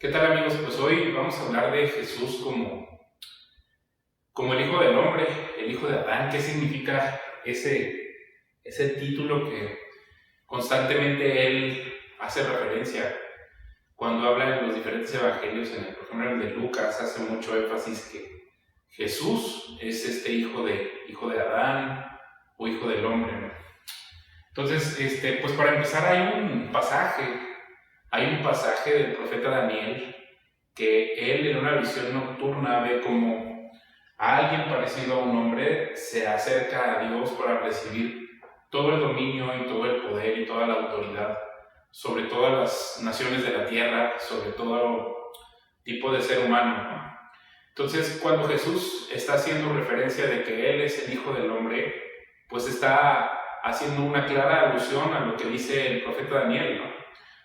¿Qué tal, amigos? Pues hoy vamos a hablar de Jesús como el Hijo del Hombre, el Hijo de Adán. ¿Qué significa ese título que constantemente él hace referencia cuando habla en los diferentes evangelios? Por ejemplo, en el de Lucas hace mucho énfasis que Jesús es este hijo de Adán o Hijo del Hombre, ¿no? Entonces, pues para empezar hay un pasaje del profeta Daniel que él en una visión nocturna ve como alguien parecido a un hombre se acerca a Dios para recibir todo el dominio y todo el poder y toda la autoridad sobre todas las naciones de la tierra, sobre todo tipo de ser humano, ¿no? Entonces, cuando Jesús está haciendo referencia de que Él es el Hijo del Hombre, pues está haciendo una clara alusión a lo que dice el profeta Daniel, ¿no?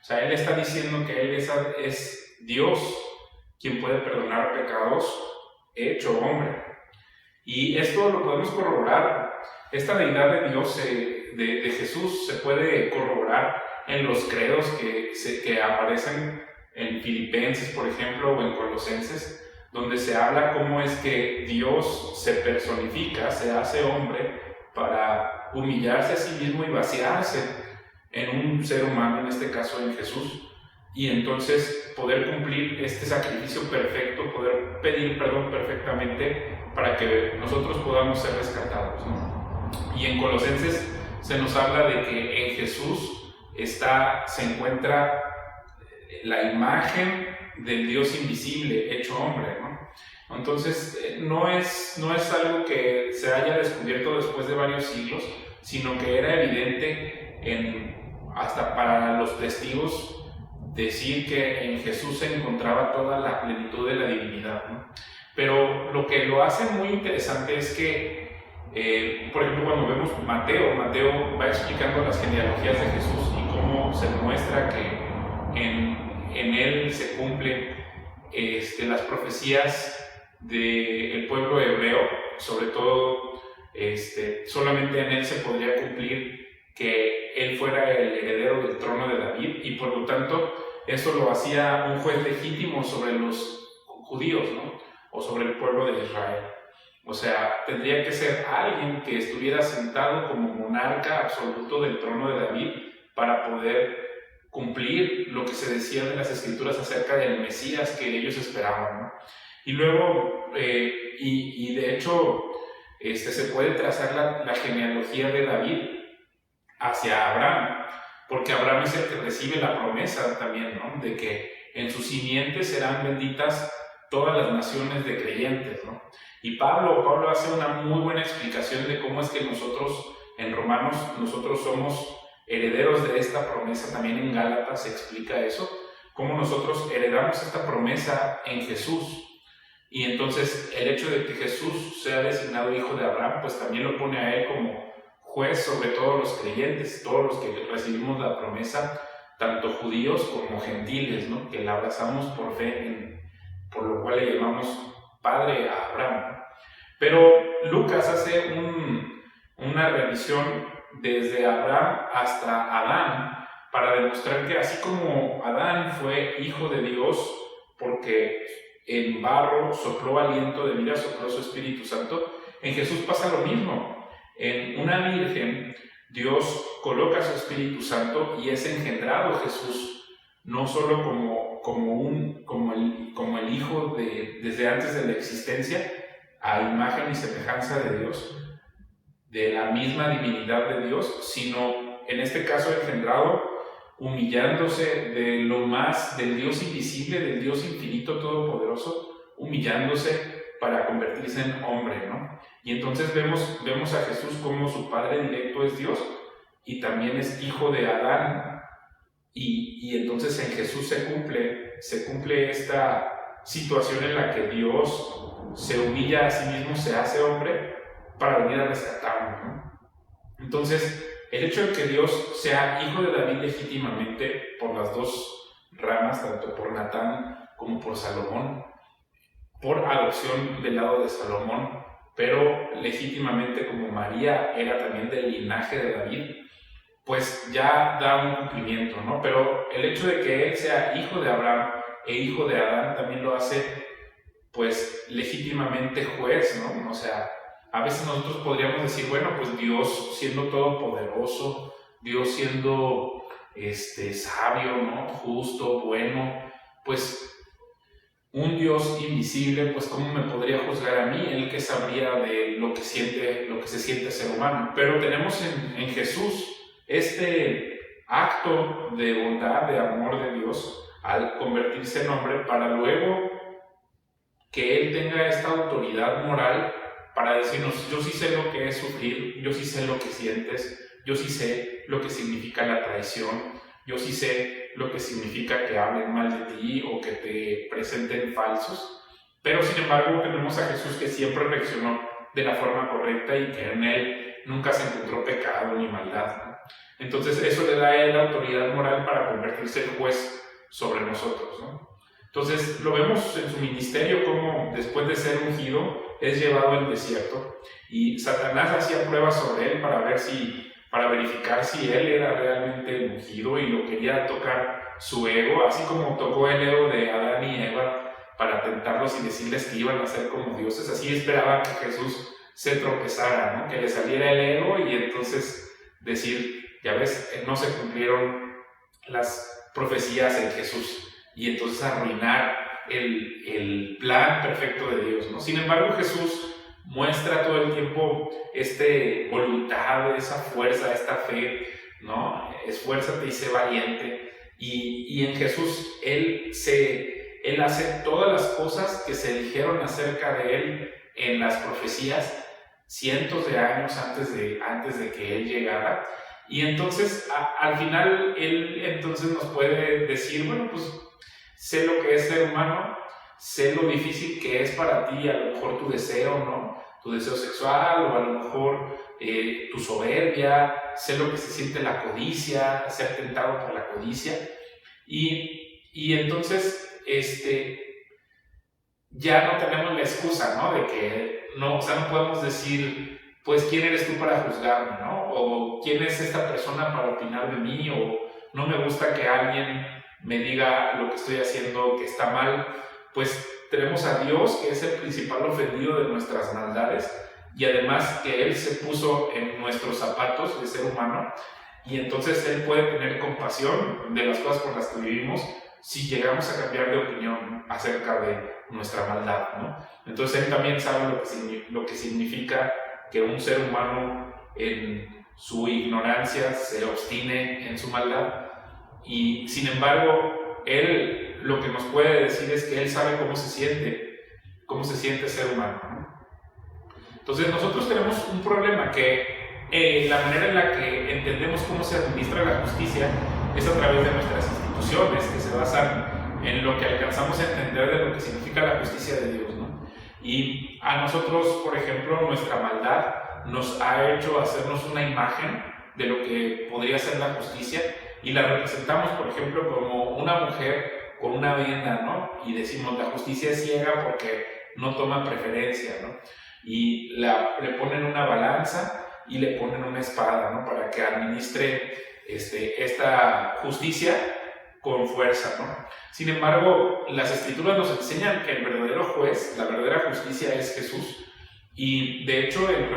O sea, Él está diciendo que Él es Dios quien puede perdonar pecados hecho hombre. Y esto lo podemos corroborar. Esta deidad de Dios, de Jesús, se puede corroborar en los credos que aparecen en Filipenses, por ejemplo, o en Colosenses, donde se habla cómo es que Dios se personifica, se hace hombre para humillarse a sí mismo y vaciarse en un ser humano, en este caso en Jesús, y entonces poder cumplir este sacrificio perfecto, poder pedir perdón perfectamente para que nosotros podamos ser rescatados, ¿no? Y en Colosenses se nos habla de que en Jesús se encuentra la imagen del Dios invisible hecho hombre, ¿no? Entonces no es algo que se haya descubierto después de varios siglos, sino que era evidente hasta para los testigos decir que en Jesús se encontraba toda la plenitud de la divinidad, ¿no? Pero lo que lo hace muy interesante es que, por ejemplo, cuando vemos Mateo va explicando las genealogías de Jesús y cómo se demuestra que en él se cumplen las profecías del pueblo hebreo, sobre todo solamente en él se podría cumplir que él fuera el heredero del trono de David, y por lo tanto eso lo hacía un juez legítimo sobre los judíos, ¿no? O sobre el pueblo de Israel. O sea, tendría que ser alguien que estuviera sentado como monarca absoluto del trono de David para poder cumplir lo que se decía de las escrituras acerca del Mesías que ellos esperaban, ¿no? Y luego, y de hecho, se puede trazar la genealogía de David hacia Abraham, porque Abraham es el que recibe la promesa también, ¿no? De que en sus simientes serán benditas todas las naciones de creyentes, ¿no? Y Pablo hace una muy buena explicación de cómo es que nosotros, en Romanos, nosotros somos herederos de esta promesa. También en Gálatas se explica eso, cómo nosotros heredamos esta promesa en Jesús. Y entonces el hecho de que Jesús sea designado hijo de Abraham, pues también lo pone a él como juez sobre todos los creyentes, todos los que recibimos la promesa, tanto judíos como gentiles, ¿no? Que la abrazamos por fe, por lo cual le llamamos padre a Abraham, ¿no? Pero Lucas hace una revisión desde Abraham hasta Adán para demostrar que así como Adán fue hijo de Dios porque en barro sopló aliento de vida, sopló su Espíritu Santo, en Jesús pasa lo mismo. En una virgen, Dios coloca su Espíritu Santo y es engendrado Jesús, no solo como el Hijo desde antes de la existencia, a imagen y semejanza de Dios, de la misma divinidad de Dios, sino en este caso engendrado, humillándose del Dios invisible, del Dios infinito todopoderoso, humillándose para convertirse en hombre, ¿no? Y entonces vemos a Jesús como su Padre directo es Dios y también es hijo de Adán, y entonces en Jesús se cumple esta situación en la que Dios se humilla a sí mismo, se hace hombre para venir a rescatarnos, ¿no? Entonces, el hecho de que Dios sea hijo de David legítimamente por las dos ramas, tanto por Natán como por Salomón, por adopción del lado de Salomón, pero legítimamente como María era también del linaje de David, pues ya da un cumplimiento, ¿no? Pero el hecho de que él sea hijo de Abraham e hijo de Adán, también lo hace pues legítimamente juez, ¿no? O sea, a veces nosotros podríamos decir, bueno, pues Dios siendo todopoderoso, Dios siendo sabio, ¿no? Justo, bueno, pues un Dios invisible, pues ¿cómo me podría juzgar a mí, él que sabría de lo que se siente ser humano? Pero tenemos en Jesús este acto de bondad, de amor de Dios, al convertirse en hombre, para luego que Él tenga esta autoridad moral para decirnos, yo sí sé lo que es sufrir, yo sí sé lo que sientes, yo sí sé lo que significa la traición, yo sí sé lo que significa que hablen mal de ti o que te presenten falsos. Pero sin embargo tenemos a Jesús que siempre reaccionó de la forma correcta y que en Él nunca se encontró pecado ni maldad, ¿no? Entonces eso le da a Él la autoridad moral para convertirse en juez sobre nosotros, ¿no? Entonces lo vemos en su ministerio como después de ser ungido es llevado al desierto y Satanás hacía pruebas sobre él para verificar si él era realmente ungido y lo quería tocar su ego, así como tocó el ego de Adán y Eva para tentarlos y decirles que iban a ser como dioses. Así esperaba que Jesús se tropezara, ¿no? Que le saliera el ego y entonces decir, ya ves, no se cumplieron las profecías en Jesús, y entonces arruinar el plan perfecto de Dios, ¿no? Sin embargo, Jesús muestra todo el tiempo voluntad, esa fuerza, esta fe, ¿no? Esfuérzate y sé valiente. Y en Jesús, Él hace todas las cosas que se dijeron acerca de Él en las profecías cientos de años antes de que Él llegara. Y entonces, al final, Él entonces nos puede decir, bueno, pues sé lo que es ser humano, sé lo difícil que es para ti, a lo mejor tu deseo, ¿no? Tu deseo sexual, o a lo mejor tu soberbia, sé lo que se siente la codicia, ser tentado por la codicia. Y entonces, ya no tenemos la excusa, ¿no? De que no podemos decir, pues, ¿quién eres tú para juzgarme, ¿no? O ¿quién es esta persona para opinar de mí? O no me gusta que alguien me diga lo que estoy haciendo que está mal. Pues tenemos a Dios, que es el principal ofendido de nuestras maldades, y además que Él se puso en nuestros zapatos de ser humano, y entonces Él puede tener compasión de las cosas por las que vivimos si llegamos a cambiar de opinión acerca de nuestra maldad, ¿no? Entonces Él también sabe lo que significa que un ser humano en su ignorancia se obstine en su maldad, y sin embargo Él lo que nos puede decir es que Él sabe cómo se siente ser humano, ¿no? Entonces nosotros tenemos un problema, que la manera en la que entendemos cómo se administra la justicia es a través de nuestras instituciones, que se basan en lo que alcanzamos a entender de lo que significa la justicia de Dios, ¿no? Y a nosotros, por ejemplo, nuestra maldad nos ha hecho hacernos una imagen de lo que podría ser la justicia, y la representamos, por ejemplo, como una mujer con una venda, ¿no? Y decimos, la justicia es ciega porque no toma preferencia, ¿no? Y le ponen una balanza y le ponen una espada, ¿no? Para que administre esta justicia con fuerza, ¿no? Sin embargo, las Escrituras nos enseñan que el verdadero juez, la verdadera justicia es Jesús. Y de hecho, en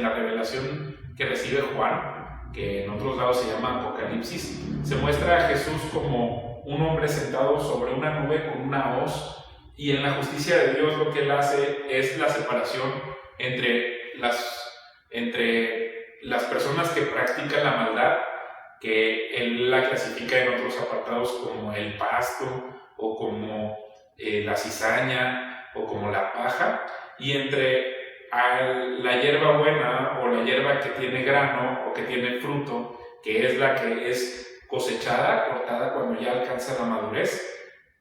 la revelación que recibe Juan, que en otros lados se llama Apocalipsis, se muestra a Jesús como un hombre sentado sobre una nube con una hoz, y en la justicia de Dios lo que Él hace es la separación entre las personas que practican la maldad, que Él la clasifica en otros apartados como el pasto, o como la cizaña, o como la paja, y entre la hierba buena, o la hierba que tiene grano o que tiene fruto, que es la que es cosechada, cortada cuando ya alcanza la madurez,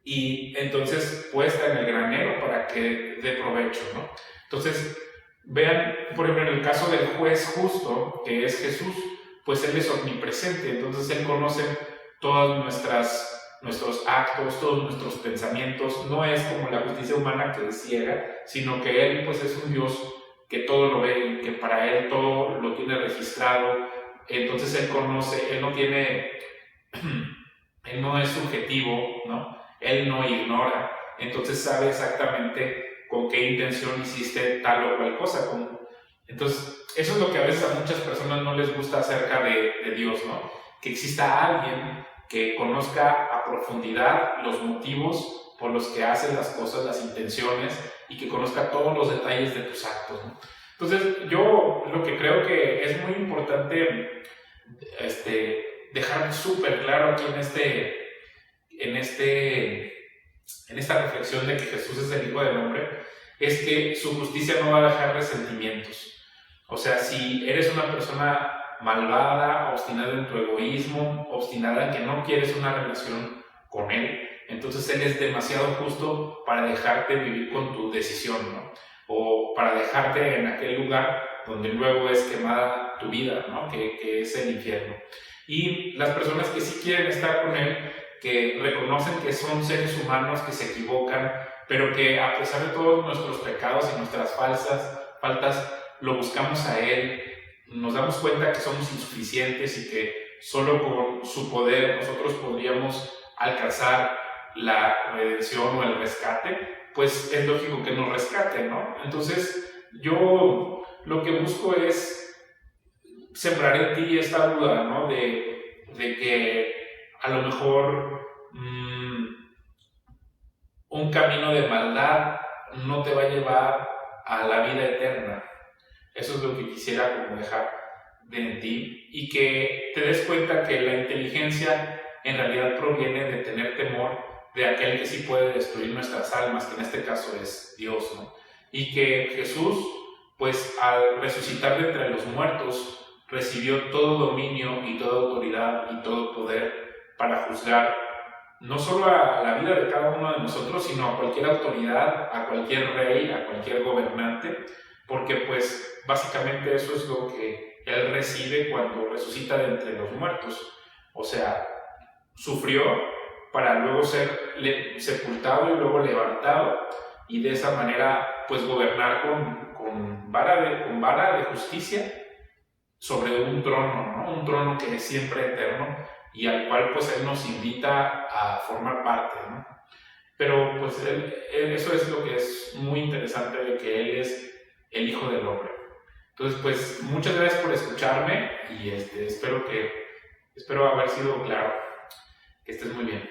y entonces puesta en el granero para que dé provecho, ¿no? Entonces, vean, por ejemplo, en el caso del juez justo, que es Jesús, pues Él es omnipresente, entonces Él conoce todos nuestros actos, todos nuestros pensamientos. No es como la justicia humana, que es ciega, sino que Él pues es un Dios que todo lo ve y que para Él todo lo tiene registrado. Entonces Él conoce, Él no es subjetivo, ¿no? Él no ignora, entonces sabe exactamente con qué intención hiciste tal o cual cosa. Entonces, eso es lo que a veces a muchas personas no les gusta acerca de Dios, ¿no? Que exista alguien que conozca a profundidad los motivos por los que haces las cosas, las intenciones, y que conozca todos los detalles de tus actos, ¿no? Entonces, yo lo que creo que es muy importante dejar súper claro aquí en esta reflexión de que Jesús es el Hijo del Hombre, es que su justicia no va a dejar resentimientos. O sea, si eres una persona malvada, obstinada en tu egoísmo, obstinada en que no quieres una relación con Él, entonces Él es demasiado justo para dejarte vivir con tu decisión, ¿no? O para dejarte en aquel lugar donde luego es quemada tu vida, ¿no? Que es el infierno. Y las personas que sí quieren estar con Él, que reconocen que son seres humanos que se equivocan, pero que a pesar de todos nuestros pecados y nuestras faltas, lo buscamos a Él, nos damos cuenta que somos insuficientes y que solo con su poder nosotros podríamos alcanzar la redención o el rescate, pues es lógico que nos rescate, ¿no? Entonces, yo lo que busco es sembrar en ti esta duda, ¿no? De que a lo mejor un camino de maldad no te va a llevar a la vida eterna. Eso es lo que quisiera como dejar de ti, y que te des cuenta que la inteligencia en realidad proviene de tener temor de aquel que sí puede destruir nuestras almas, que en este caso es Dios, ¿no? Y que Jesús, pues al resucitar de entre los muertos, recibió todo dominio y toda autoridad y todo poder para juzgar no solo a la vida de cada uno de nosotros, sino a cualquier autoridad, a cualquier rey, a cualquier gobernante, porque pues básicamente eso es lo que Él recibe cuando resucita de entre los muertos. O sea, sufrió para luego ser sepultado y luego levantado, y de esa manera pues gobernar con vara de justicia sobre un trono, ¿no? Un trono que es siempre eterno y al cual pues Él nos invita a formar parte, ¿no? Pero pues eso es lo que es muy interesante, de que Él es el Hijo del Hombre. Entonces pues muchas gracias por escucharme y espero haber sido claro. Que estés muy bien.